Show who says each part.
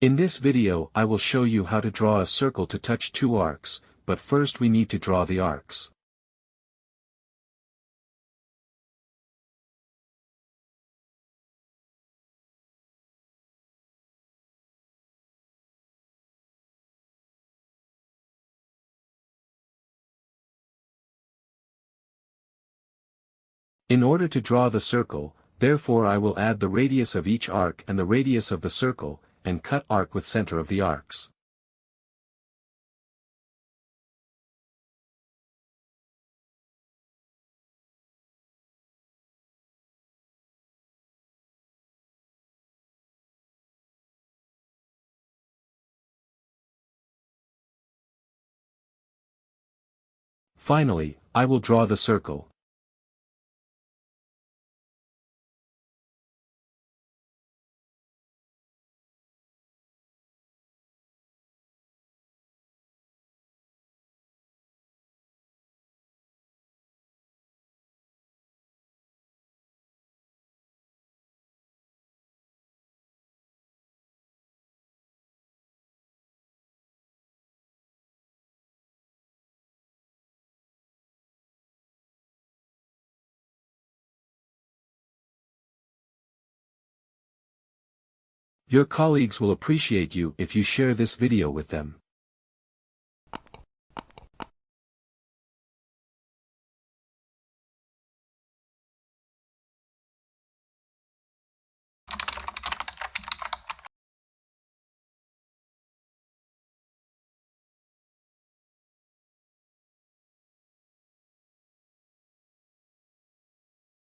Speaker 1: In this video I will show you how to draw a circle to touch two arcs, but first we need to draw the arcs. In order to draw the circle, therefore I will add the radius of each arc and the radius of the circle, and cut arc with center of the arcs. Finally, I will draw the circle. Your colleagues will appreciate you if you share this video with them.